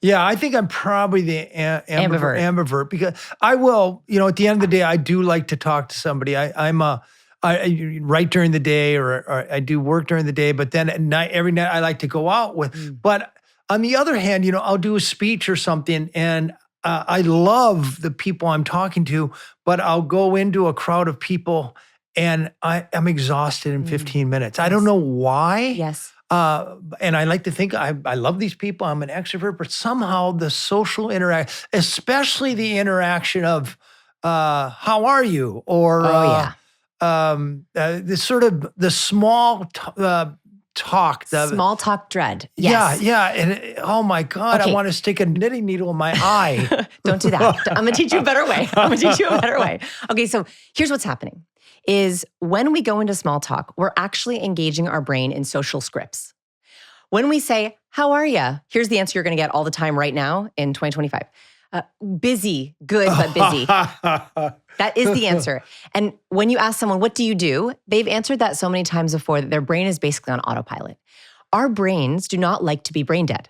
Yeah, I think I'm probably the Ambivert. ambivert because I will, at the end of the day, I do like to talk to somebody. I write during the day or I do work during the day, but then at night, every night I like to go out with. But on the other hand, I'll do a speech or something and I love the people I'm talking to, but I'll go into a crowd of people and I'm exhausted in 15 minutes. I don't know why. Yes. And I like to think I love these people. I'm an extrovert, but somehow the social interaction, especially the interaction of how are you? Or the sort of the small talk. Small talk dread. Yes. Yeah. And oh my God, I want to stick a knitting needle in my eye. Don't do that. I'm going to teach you a better way. Okay, so here's what's happening. Is when we go into small talk, we're actually engaging our brain in social scripts. When we say, how are you? Here's the answer you're going to get all the time right now in 2025. Busy, good, but busy. That is the answer. And when you ask someone, what do you do? They've answered that so many times before that their brain is basically on autopilot. Our brains do not like to be brain dead.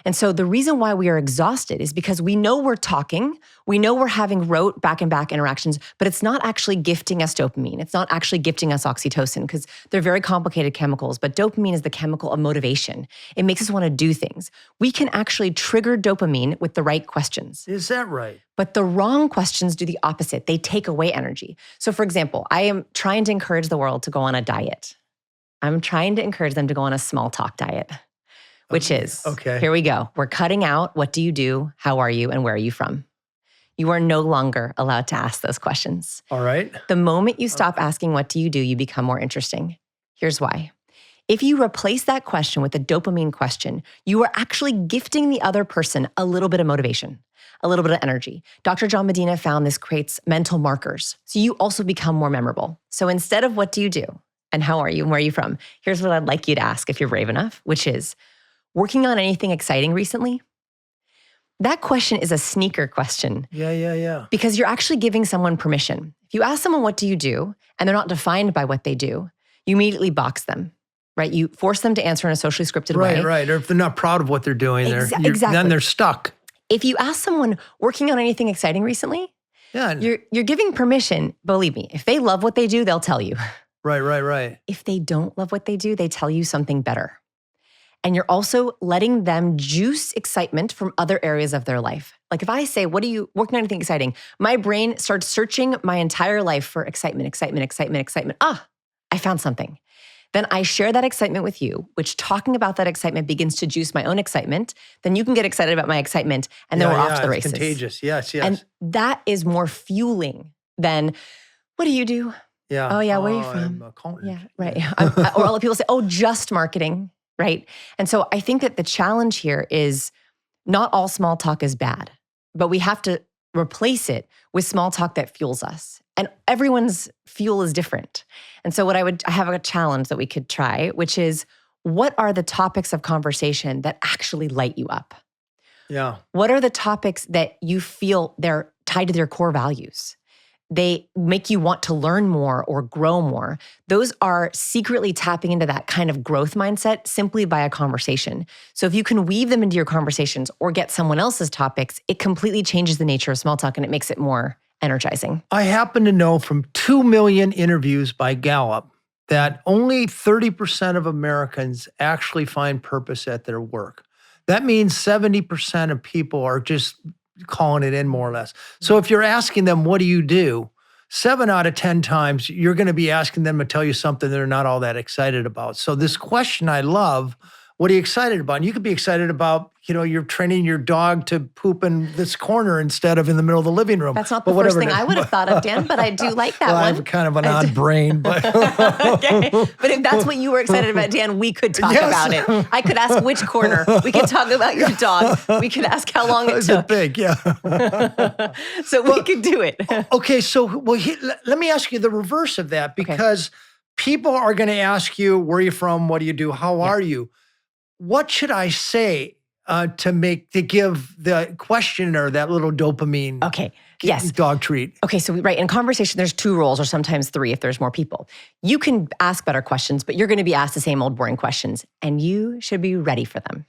And so the reason why we are exhausted is because we know we're talking, we know we're having rote back and back interactions, but it's not actually gifting us dopamine. It's not actually gifting us oxytocin because they're very complicated chemicals, but dopamine is the chemical of motivation. It makes us want to do things. We can actually trigger dopamine with the right questions. Is that right? But the wrong questions do the opposite. They take away energy. So for example, I am trying to encourage the world to go on a diet. I'm trying to encourage them to go on a small talk diet. Which is, here we go. We're cutting out, what do you do, how are you, and where are you from? You are no longer allowed to ask those questions. All right. The moment you stop asking, what do, you become more interesting. Here's why. If you replace that question with a dopamine question, you are actually gifting the other person a little bit of motivation, a little bit of energy. Dr. John Medina found this creates mental markers. So you also become more memorable. So instead of what do you do, and how are you, and where are you from, here's what I'd like you to ask if you're brave enough, which is, working on anything exciting recently? That question is a sneaker question. Yeah. Because you're actually giving someone permission. If you ask someone, what do you do? And they're not defined by what they do, you immediately box them, right? You force them to answer in a socially scripted way. Right. Or if they're not proud of what they're doing, Exactly. Then they're stuck. If you ask someone, working on anything exciting recently, you're giving permission. Believe me, if they love what they do, they'll tell you. Right. If they don't love what they do, they tell you something better. And you're also letting them juice excitement from other areas of their life. Like if I say, what are you working on anything exciting? My brain starts searching my entire life for excitement. Ah, I found something. Then I share that excitement with you, which talking about that excitement begins to juice my own excitement. Then you can get excited about my excitement and then we're off to the races. It's contagious, yes. And that is more fueling than, what do you do? Yeah. Oh yeah, where are you from? I'm a accountant. Yeah, right. Or all the people say, oh, just marketing. Right. And so I think that the challenge here is not all small talk is bad, but we have to replace it with small talk that fuels us. And everyone's fuel is different. And so I have a challenge that we could try, which is, what are the topics of conversation that actually light you up? Yeah. What are the topics that you feel they're tied to their core values? They make you want to learn more or grow more. Those are secretly tapping into that kind of growth mindset simply by a conversation. So if you can weave them into your conversations or get someone else's topics, it completely changes the nature of small talk and it makes it more energizing. I happen to know from 2 million interviews by Gallup that only 30% of Americans actually find purpose at their work. That means 70% of people are just calling it in more or less. So if you're asking them, what do you do? 7 out of 10 times, you're going to be asking them to tell you something they're not all that excited about. So this question I love, what are you excited about? And you could be excited about, you're training your dog to poop in this corner instead of in the middle of the living room. That's not the first thing I would have thought of, Dan, but I do like that one. I have kind of an odd brain. But okay. But if that's what you were excited about, Dan, we could talk about it. I could ask which corner. We could talk about your dog. We could ask how long it took. Big, yeah. So we could do it. Okay, so let me ask you the reverse of that, because people are going to ask you, where are you from? What do you do? How are you? What should I say to give the questioner that little dopamine dog treat? Okay, so in conversation, there's 2 roles or sometimes 3 if there's more people. You can ask better questions, but you're going to be asked the same old boring questions, and you should be ready for them.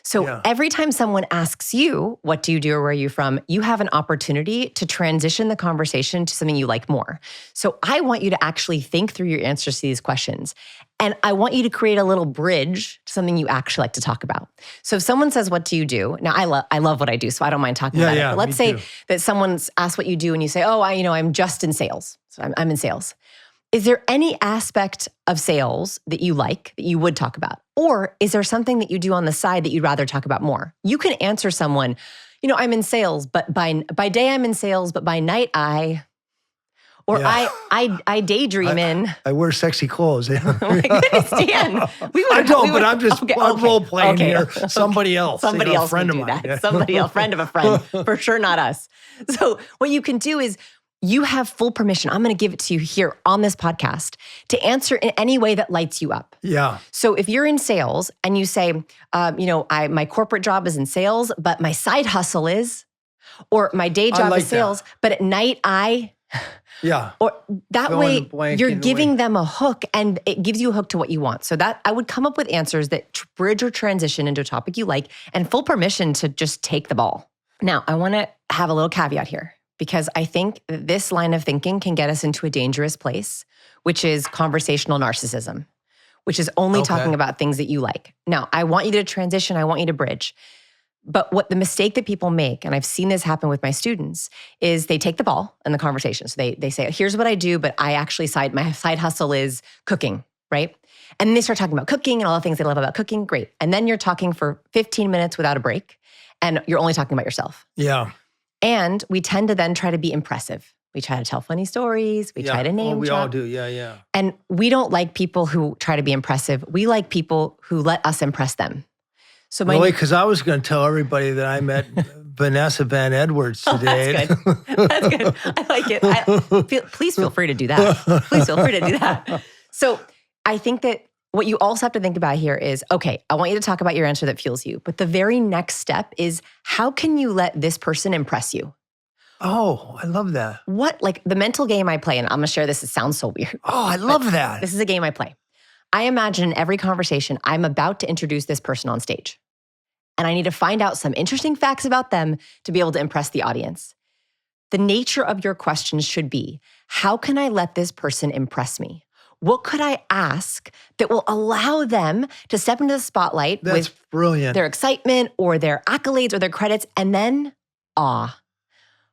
So Yeah. every time someone asks you, what do you do or where are you from? You have an opportunity to transition the conversation to something you like more. So I want you to actually think through your answers to these questions. And I want you to create a little bridge to something you actually like to talk about. So if someone says, what do you do? Now, I love what I do, so I don't mind talking about it. But let's say that someone's asked what you do and you say, oh, I'm just in sales. So I'm in sales. Is there any aspect of sales that you like, that you would talk about? Or is there something that you do on the side that you'd rather talk about more? You can answer someone, I'm in sales, but by day I'm in sales, but by night I daydream in. I wear sexy clothes. Oh my goodness, Dan. I'm just role playing here. Somebody else. Somebody else friend would of do mine. that. Somebody else, friend of a friend. For sure, not us. So what you can do is you have full permission. I'm going to give it to you here on this podcast to answer in any way that lights you up. Yeah. So if you're in sales and you say, my corporate job is in sales, but my side hustle is, or my day job is sales, but at night or that way you're giving them a hook and it gives you a hook to what you want. So that I would come up with answers that bridge or transition into a topic you like and full permission to just take the ball. Now, I want to have a little caveat here, because I think that this line of thinking can get us into a dangerous place, which is conversational narcissism, which is only talking about things that you like. Now, I want you to transition. I want you to bridge. But what the mistake that people make, and I've seen this happen with my students, is they take the ball in the conversation. So they say, here's what I do, but I actually my side hustle is cooking, right? And then they start talking about cooking and all the things they love about cooking. Great. And then you're talking for 15 minutes without a break, and you're only talking about yourself. Yeah. And we tend to then try to be impressive. We try to tell funny stories. We try to name we drop. all do. Yeah. And we don't like people who try to be impressive. We like people who let us impress them. So really? Because I was going to tell everybody that I met Vanessa Van Edwards today. That's good. That's good. I like it. Please feel free to do that. Please feel free to do that. So I think that what you also have to think about here is, okay, I want you to talk about your answer that fuels you. But the very next step is, how can you let this person impress you? Oh, I love that. The mental game I play, and I'm going to share this, it sounds so weird. Oh, I love that. This is a game I play. I imagine in every conversation, I'm about to introduce this person on stage. And I need to find out some interesting facts about them to be able to impress the audience. The nature of your questions should be, how can I let this person impress me? What could I ask that will allow them to step into the spotlight with brilliant. Their excitement or their accolades or their credits, and then awe.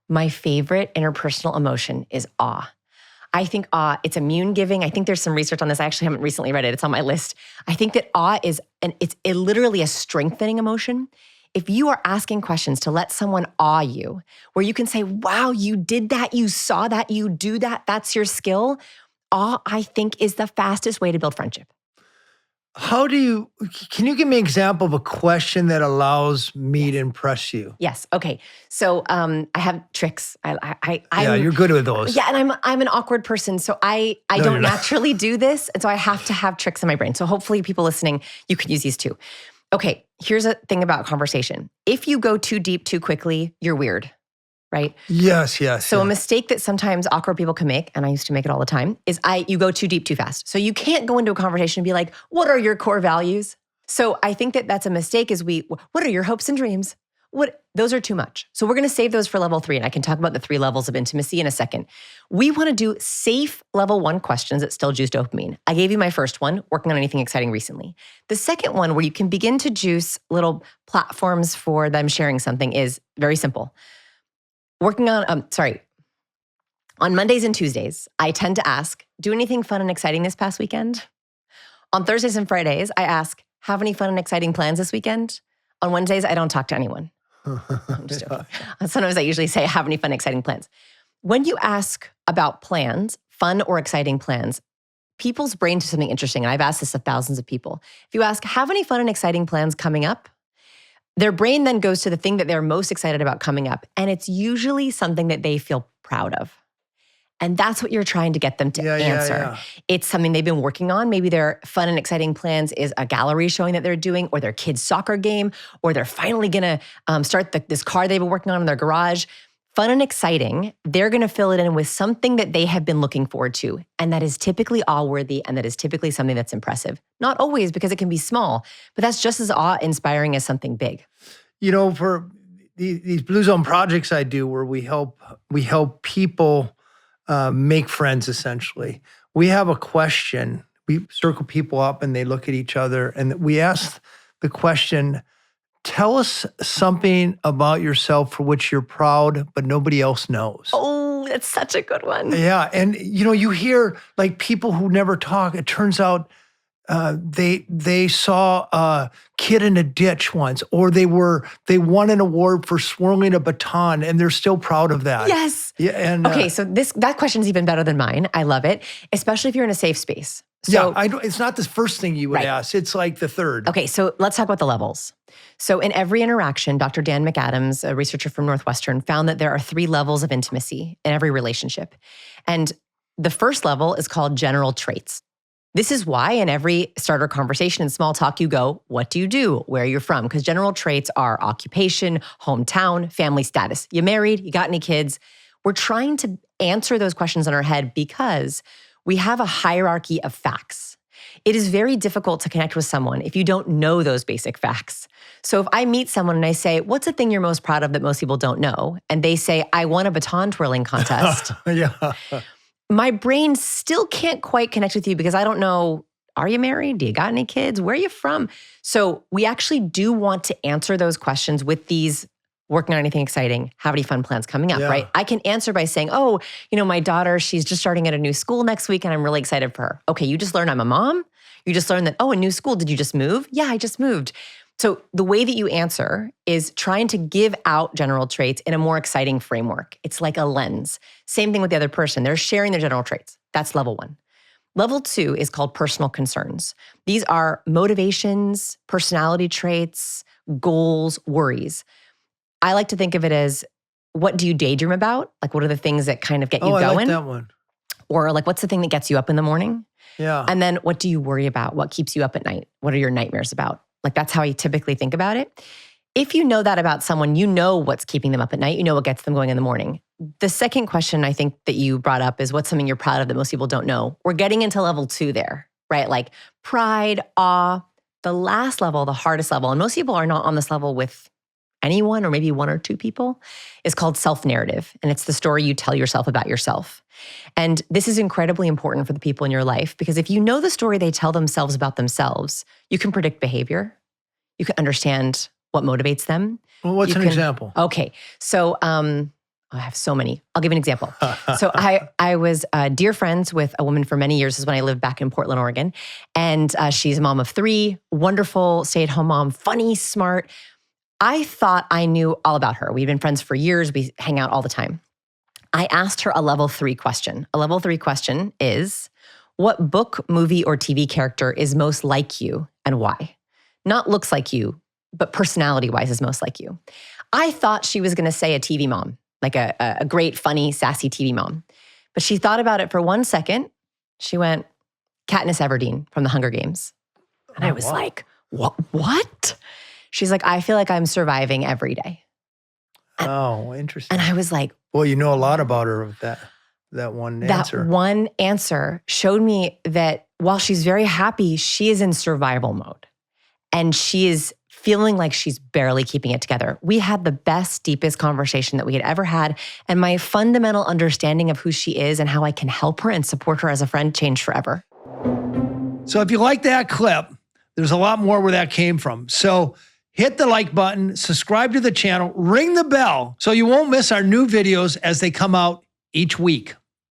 My favorite interpersonal emotion is awe. I think awe, it's immune giving. I think there's some research on this. I actually haven't recently read it. It's on my list. I think that awe is, it's literally a strengthening emotion. If you are asking questions to let someone awe you, where you can say, wow, you did that, you saw that, you do that, that's your skill. Awe, I think, is the fastest way to build friendship. Can you give me an example of a question that allows me to impress you? Yes. Okay. So I have tricks. You're good with those. Yeah, and I'm an awkward person, so I don't naturally do this, and so I have to have tricks in my brain. So hopefully people listening, you can use these too. Okay, here's a thing about conversation. If you go too deep too quickly, you're weird, right? Yes. So a mistake that sometimes awkward people can make, and I used to make it all the time, is you go too deep too fast. So you can't go into a conversation and be like, what are your core values? So I think that that's a mistake, is what are your hopes and dreams? Those are too much. So we're going to save those for level 3, and I can talk about the 3 levels of intimacy in a second. We want to do safe level 1 questions that still juice dopamine. I gave you my first one, working on anything exciting recently. The second one, where you can begin to juice little platforms for them sharing something, is very simple. On Mondays and Tuesdays, I tend to ask, do anything fun and exciting this past weekend? On Thursdays and Fridays, I ask, have any fun and exciting plans this weekend? On Wednesdays, I don't talk to anyone. I'm just joking. Sometimes I usually say, have any fun, exciting plans? When you ask about plans, fun or exciting plans, people's brain do something interesting, and I've asked this of thousands of people. If you ask, have any fun and exciting plans coming up? Their brain then goes to the thing that they're most excited about coming up, and it's usually something that they feel proud of. And that's what you're trying to get them to answer. Yeah. It's something they've been working on. Maybe their fun and exciting plans is a gallery showing that they're doing, or their kid's soccer game, or they're finally going to start this car they've been working on in their garage. Fun and exciting, they're going to fill it in with something that they have been looking forward to. And that is typically awe-worthy, and that is typically something that's impressive. Not always, because it can be small, but that's just as awe-inspiring as something big. For these Blue Zone projects I do, where we help people make friends, essentially. We have a question. We circle people up and they look at each other, and we ask the question, tell us something about yourself for which you're proud, but nobody else knows. Oh, that's such a good one. Yeah. And, you hear like people who never talk. It turns out they saw a kid in a ditch once, or they won an award for swirling a baton, and they're still proud of that. Yes. Yeah. And okay, so that question's even better than mine. I love it, especially if you're in a safe space. So, it's not the first thing you would ask. It's like the third. Okay, so let's talk about the levels. So in every interaction, Dr. Dan McAdams, a researcher from Northwestern, found that there are 3 levels of intimacy in every relationship. And the first level is called general traits. This is why in every starter conversation and small talk, you go, what do you do? Where you're from? Because general traits are occupation, hometown, family status. You married? You got any kids? We're trying to answer those questions in our head because we have a hierarchy of facts. It is very difficult to connect with someone if you don't know those basic facts. So if I meet someone and I say, what's the thing you're most proud of that most people don't know? And they say, I won a baton twirling contest. Yeah. My brain still can't quite connect with you because I don't know, are you married? Do you got any kids? Where are you from? So we actually do want to answer those questions with these working on anything exciting, have any fun plans coming up, right? I can answer by saying, my daughter, she's just starting at a new school next week and I'm really excited for her. Okay, you just learned I'm a mom. You just learned that, a new school, did you just move? Yeah, I just moved. So the way that you answer is trying to give out general traits in a more exciting framework. It's like a lens. Same thing with the other person. They're sharing their general traits. That's level 1. Level 2 is called personal concerns. These are motivations, personality traits, goals, worries. I like to think of it as, what do you daydream about? Like, what are the things that kind of get you going? I like that one. Or like, what's the thing that gets you up in the morning? Yeah. And then what do you worry about? What keeps you up at night? What are your nightmares about? Like, that's how I typically think about it. If you know that about someone, you know what's keeping them up at night. You know what gets them going in the morning. The second question I think that you brought up is, what's something you're proud of that most people don't know? We're getting into level 2 there, right? Like pride, awe. The last level, the hardest level, and most people are not on this level with anyone or maybe 1 or 2 people, is called self-narrative. And it's the story you tell yourself about yourself. And this is incredibly important for the people in your life because if you know the story they tell themselves about themselves, you can predict behavior. You can understand what motivates them. Well, what's an example? Okay. So I have so many. I'll give an example. So I was dear friends with a woman for many years. This is when I lived back in Portland, Oregon. And she's a mom of 3, wonderful stay-at-home mom, funny, smart. I thought I knew all about her. We'd been friends for years. We hang out all the time. I asked her a level 3 question. A level 3 question is, what book, movie, or TV character is most like you and why? Not looks like you, but personality-wise is most like you. I thought she was going to say a TV mom, like a great, funny, sassy TV mom. But she thought about it for 1 second. She went, Katniss Everdeen from The Hunger Games. And I was like, what? She's like, I feel like I'm surviving every day. Oh, interesting. And I was like, well, you know a lot about her with that one answer. That one answer showed me that while she's very happy, she is in survival mode. And she is feeling like she's barely keeping it together. We had the best, deepest conversation that we had ever had. And my fundamental understanding of who she is and how I can help her and support her as a friend changed forever. So if you like that clip, there's a lot more where that came from. So hit the like button, subscribe to the channel, ring the bell so you won't miss our new videos as they come out each week.